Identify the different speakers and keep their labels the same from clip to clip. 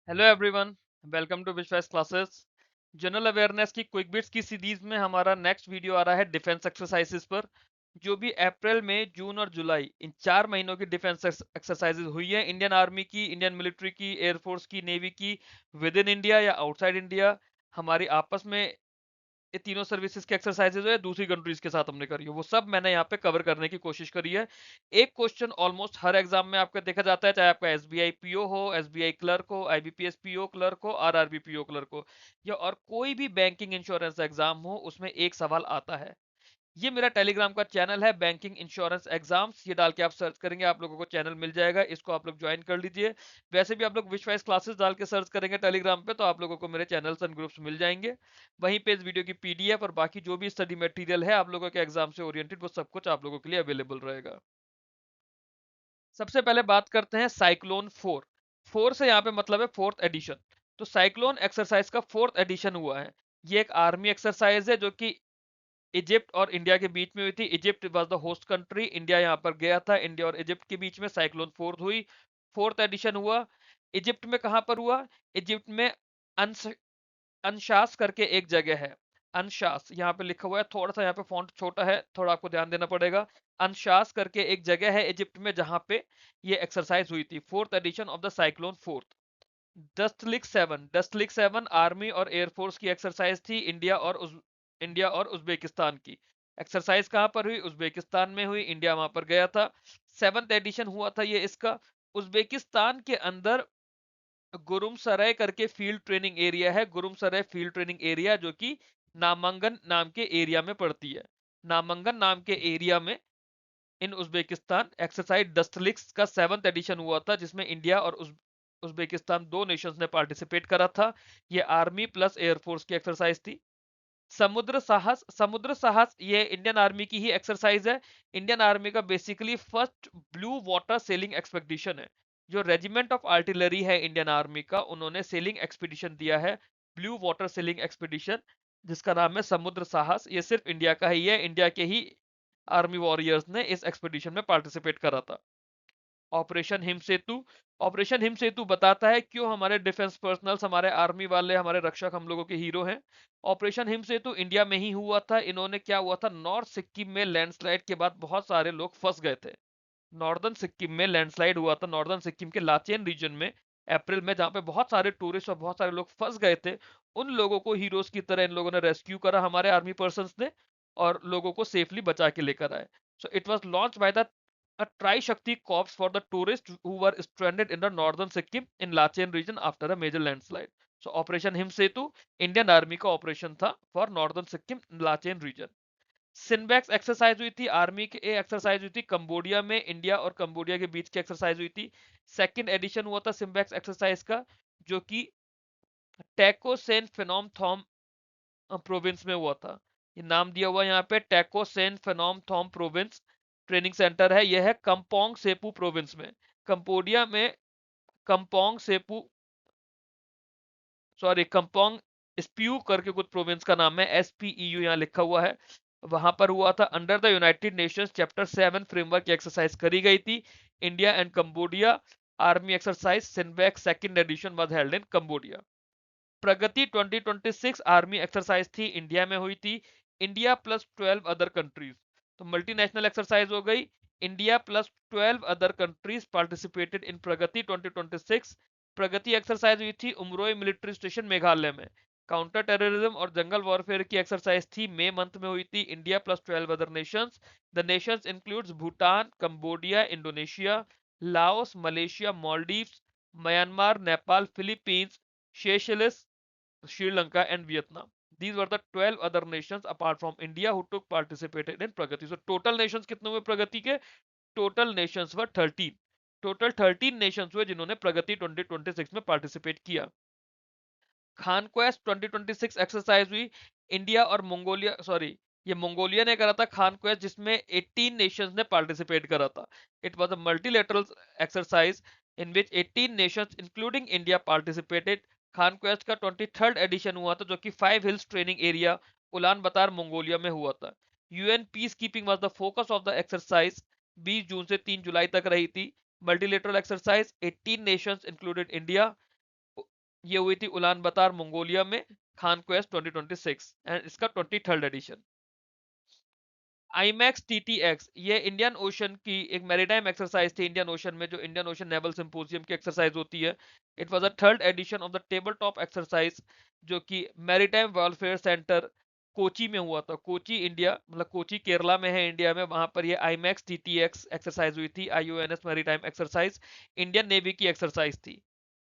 Speaker 1: Hello everyone, welcome to विश्वास classes. General awareness की quick bits की सीरीज में हमारा नेक्स्ट वीडियो आ रहा है डिफेंस एक्सरसाइजेस पर। जो भी अप्रैल में जून और जुलाई इन 4 महीनों की डिफेंस एक्सरसाइजेस हुई है इंडियन आर्मी की, इंडियन मिलिट्री की, एयरफोर्स की, नेवी की, विद इन इंडिया या आउटसाइड इंडिया, हमारी आपस में ये तीनों सर्विसेज की एक्सरसाइजेज है दूसरी कंट्रीज के साथ हमने करी है, वो सब मैंने यहाँ पे कवर करने की कोशिश करी है। एक क्वेश्चन ऑलमोस्ट हर एग्जाम में आपका देखा जाता है, चाहे आपका एसबीआई पीओ हो, एसबीआई क्लर्क हो, आईबीपीएस पीओ क्लर्क हो, आरआरबी पीओ क्लर्क हो, या और कोई भी बैंकिंग इंश्योरेंस एग्जाम हो, उसमें एक सवाल आता है। ये मेरा टेलीग्राम का चैनल है बैंकिंग इंश्योरेंस एग्जाम्स, ये डाल के आप सर्च करेंगे आप लोगों को चैनल मिल जाएगा, इसको आप लोग ज्वाइन कर लीजिए। वैसे भी आप लोग विश्वास क्लासेस डाल के सर्च करेंगे टेलीग्राम पे तो आप लोगों को मेरे चैनल्स एंड ग्रुप्स मिल जाएंगे। वहीं पे इस वीडियो की पीडीएफ और बाकी जो भी स्टडी मटेरियल है आप लोगों के एग्जाम से ओरिएंटेड, वो सब कुछ आप लोगों के लिए अवेलेबल रहेगा। सबसे पहले बात करते हैं साइक्लोन फोर। फोर से यहाँ पे मतलब है फोर्थ एडिशन। तो साइक्लोन एक्सरसाइज का फोर्थ एडिशन हुआ है। ये एक आर्मी एक्सरसाइज है जो कि इजिप्ट और इंडिया के बीच में हुई थी। Egypt was the host country, India यहाँ पर गया था, इंडिया और इजिप्ट के बीच में साइक्लोन फोर्थ हुई, फोर्थ एडिशन हुआ। इजिप्ट में कहां पर हुआ? इजिप्ट में अंश अंशास करके एक जगह है। अंशास यहाँ पे लिखा हुआ है, थोड़ा सा यहाँ पे फॉन्ट छोटा है, थोड़ा आपको ध्यान देना पड़ेगा। अंशास करके एक जगह है इजिप्ट में जहां पे ये एक्सरसाइज हुई थी, fourth edition of the cyclone fourth. डस्टलिक 7 army और एयरफोर्स की एक्सरसाइज थी, इंडिया और उज्बेकिस्तान की। एक्सरसाइज कहां पर हुई? उज्बेकिस्तान में हुई, इंडिया वहां पर गया था। सेवंथ एडिशन हुआ था ये इसका। उज्बेकिस्तान के अंदर गुरुमसराय करके फील्ड ट्रेनिंग एरिया है, गुरुमसराय फील्ड ट्रेनिंग एरिया, जो कि नामांगन नाम के एरिया में पड़ती है। नामांगन नाम के एरिया में इन उज्बेकिस्तान एक्सरसाइज डस्टलिक्स का सेवंथ एडिशन हुआ था, जिसमें इंडिया और उज्बेकिस्तान दो नेशंस ने पार्टिसिपेट करा था। ये आर्मी प्लस एयरफोर्स की एक्सरसाइज थी। समुद्र साहस ये इंडियन आर्मी की ही एक्सरसाइज है। इंडियन आर्मी का basically first blue water selling expedition है। जो रेजिमेंट ऑफ आर्टिलरी है इंडियन आर्मी का, उन्होंने सेलिंग एक्सपीडिशन दिया है, ब्लू वाटर सेलिंग एक्सपीडिशन, जिसका नाम है समुद्र साहस। ये सिर्फ इंडिया का ही है, इंडिया के ही आर्मी वॉरियर्स ने इस एक्सपीडिशन में पार्टिसिपेट करा था। ऑपरेशन हिम सेतु। ऑपरेशन हिम सेतु बताता है क्यों हमारे डिफेंस पर्सनल्स, हमारे आर्मी वाले, हमारे रक्षक हम लोगों के हीरो हैं। ऑपरेशन हिम सेतु इंडिया में ही हुआ था। इन्होंने क्या हुआ था, नॉर्थ सिक्किम में लैंडस्लाइड के बाद बहुत सारे लोग फंस गए थे। नॉर्दर्न सिक्किम में लैंडस्लाइड हुआ था, नॉर्दर्न सिक्किम के लाचेन रीजन में अप्रैल में, जहां पे बहुत सारे टूरिस्ट और बहुत सारे लोग फंस गए थे। उन लोगों को हीरोज की तरह इन लोगों ने रेस्क्यू करा, हमारे आर्मी पर्सन ने, और लोगों को सेफली बचा के लेकर आए। So it was launch by the a tri-Shakti corps for the tourists who were stranded in the northern Sikkim in Lachen region after a major landslide. So Operation Him Setu Indian Army का operation था for northern Sikkim Lachen region। Cinbax exercise हुई थी, army की exercise हुई थी Cambodia में, India और Cambodia के बीच की एक्सरसाइज हुई थी। सेकंड एडिशन हुआ था सिम्बैक्स एक्सरसाइज का, जो कि टैकोसेन फेनोम थॉम प्रोविंस में हुआ था। ये नाम दिया हुआ यहाँ पे, टैकोसेन फेनोम थॉम प्रोविंस ट्रेनिंग सेंटर है, यह है कंपोंग सेपू प्रोविंस में, कंबोडिया में। कंपोंग सेपू, सॉरी, कंपोंग स्प्यू करके कुछ प्रोविंस का नाम है, SPEU यहाँ लिखा हुआ है। वहां पर हुआ था, under the United Nations chapter 7 framework की एक्सरसाइज करी गई थी। India and Cambodia army exercise Cinbax second edition was held in Cambodia. Pragati 2026 army exercise थी, इंडिया में हुई थी, इंडिया प्लस 12 अदर कंट्रीज। तो मल्टीनेशनल एक्सरसाइज हो गई। India plus 12 other countries participated in Pragati 2026। Pragati exercise हुई थी उमरोई मिलिट्री स्टेशन मेघालय में। काउंटर टेररिज्म और जंगल वॉरफेयर की एक्सरसाइज थी, मई मंथ में हुई थी, India plus 12 other Nations. The Nations includes Bhutan, Cambodia, Indonesia, Laos, Malaysia, Maldives, Myanmar, Nepal, Philippines, Seychelles, Sri Lanka, and Vietnam. These were the 12 other nations apart from India who took participated in Pragati. So total nations कितने हुए प्रगति के? Total nations were 13. Total 13 Nations हुए जिन्होंने प्रगति 2026 में participate किया। खानक्वेस्ट 2026 exercise हुई, India और Mongolia, sorry, ये मंगोलिया ने करा था खानक्वेस्ट, जिसमें 18 नेशंस ने पार्टिसिपेट करा था। It was a multilateral exercise in which 18 nations including India participated. Khaan Quest का 23rd एडिशन हुआ था, जो कि 5 hills training area Ulaanbaatar Mongolia में हुआ था। UN peacekeeping was the focus of the exercise, 20 जून से 3 जुलाई तक रही थी। Multilateral exercise, 18 nations included India, ये हुई थी उलान बतार मंगोलिया में, खान क्वेस्ट 2026 एंड इसका 23rd एडिशन। आईमैक्स टीटीएक्स ये इंडियन ओशन की एक मैरीटाइम एक्सरसाइज थी इंडियन ओशन में, जो इंडियन ओशन नेवल सिंपोजियम की एक्सरसाइज होती है। It was a third edition of the table top exercise, जो कि मैरीटाइम वेलफेयर सेंटर कोची में हुआ था। कोची इंडिया, मतलब कोची केरला में है इंडिया में, वहां पर ये आईमैक्स टीटीएक्स एक्सरसाइज हुई थी। आईओएनएस मैरीटाइम एक्सरसाइज इंडियन नेवी की एक्सरसाइज थी।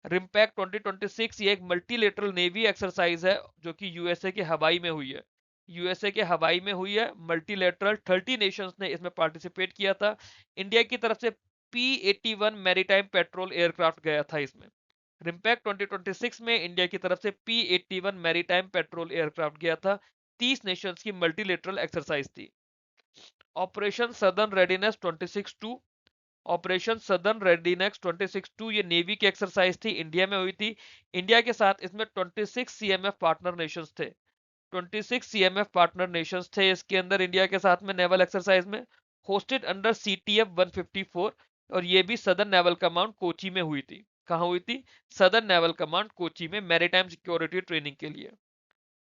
Speaker 1: रिम्पैक्ट 2026 ये एक मल्टीलेटरल नेवी एक्सरसाइज है, जो कि यूएसए के हवाई में हुई है। यूएसए के हवाई में हुई है मल्टीलेटरल, 30 नेशंस ने इसमें पार्टिसिपेट किया था। इंडिया की तरफ से P-81 मैरीटाइम पेट्रोल एयरक्राफ्ट गया था इसमें। रिम्पैक्ट 2026 में इंडिया की तरफ से P-81 मैरीटाइम पेट्रोल एयरक्राफ्ट गया था। 30 नेशंस की मल्टीलेटरल एक्सरसाइज थी। Operation southern readiness 26-2, operation southern readiness 26-2 ये नेवी की एक्सरसाइज थी, इंडिया में हुई थी। इंडिया के साथ इसमें 26 सीएमएफ पार्टनर नेशंस थे। 26 सीएमएफ पार्टनर नेशंस थे इसके अंदर इंडिया के साथ में नेवल एक्सरसाइज में, होस्टेड अंडर सीटीएफ 154। और ये भी सदर्न नेवल कमांड कोची में हुई थी। कहाँ हुई थी? सदर्न नेवल कमांड कोची में, मैरीटाइम सिक्योरिटी ट्रेनिंग के लिए।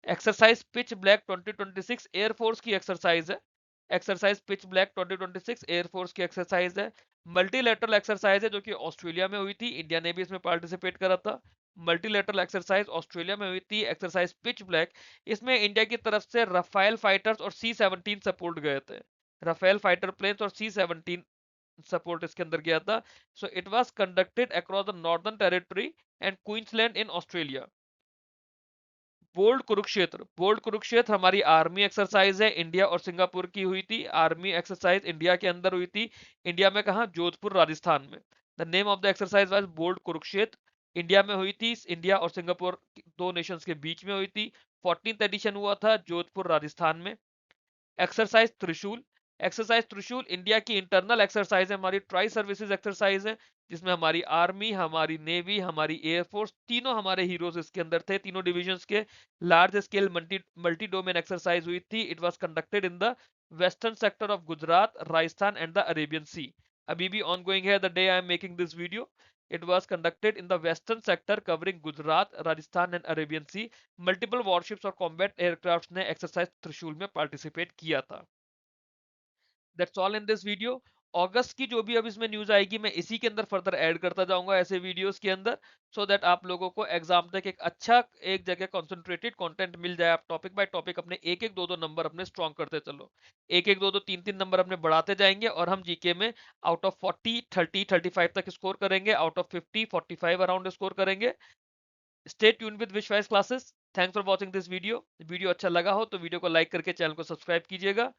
Speaker 1: एक्सरसाइज पिच ब्लैक 2026 एयरफोर्स की एक्सरसाइज है। एक्सरसाइज पिच ब्लैक 2026 एयरफोर्स की एक्सरसाइज है। मल्टीलेटरल एक्सरसाइज है, जो कि ऑस्ट्रेलिया में हुई थी। इंडिया ने भी इसमें पार्टिसिपेट करा था। मल्टीलेटरल एक्सरसाइज ऑस्ट्रेलिया में हुई थी। एक्सरसाइज पिच ब्लैक, इसमें इंडिया की तरफ से राफेल फाइटर्स और C-17 सपोर्ट गए थे। राफेल फाइटर प्लेन्स और C-17 सपोर्ट इसके अंदर गया था। So it was conducted across the Northern Territory and Queensland in Australia. Bold Kurukshetra हमारी आर्मी एक्सरसाइज है, इंडिया और सिंगापुर की हुई थी। आर्मी एक्सरसाइज इंडिया के अंदर हुई थी। इंडिया में कहा? जोधपुर राजस्थान में। The name of the exercise was Bold Kurukshetra. India में हुई थी, इंडिया और सिंगापुर दो नेशंस के बीच में हुई थी। 14th एडिशन हुआ था जोधपुर राजस्थान में। एक्सरसाइज त्रिशूल, एक्सरसाइज त्रिशूल इंडिया की इंटरनल एक्सरसाइज है, हमारी ट्राई सर्विसेज एक्सरसाइज है, जिसमें हमारी आर्मी, हमारी नेवी, हमारी एयरफोर्स, तीनों हमारे हीरोज इसके अंदर थे, तीनों डिविजन्स के। Large scale multi domain exercise हुई थी। It was conducted in the western sector of Gujarat, Rajasthan and the Arabian sea. अभी भी ऑन गोइंग है the day I am making this video. It was conducted in the western sector covering Gujarat, Rajasthan and Arabian Sea. Multiple warships और combat aircrafts ने exercise Trishul में participate किया था। That's all in this video. अगस्त की जो भी अब इसमें न्यूज आएगी, मैं इसी के अंदर फर्दर ऐड करता जाऊंगा ऐसे वीडियोस के अंदर, सो दैट आप लोगों को एग्जाम तक एक अच्छा, एक जगह कॉन्सेंट्रेटेड कंटेंट मिल जाए। आप टॉपिक बाय टॉपिक अपने एक एक दो दो नंबर अपने स्ट्रॉन्ग करते चलो, एक एक दो दो तीन तीन नंबर अपने बढ़ाते जाएंगे, और हम जीके में आउट ऑफ 40 30 35 तक स्कोर करेंगे, आउट ऑफ 50 45 अराउंड स्कोर करेंगे। स्टे ट्यून विद विश्वास classes. Thanks for watching this video. Video अच्छा लगा हो तो वीडियो को लाइक करके चैनल को सब्सक्राइब कीजिएगा।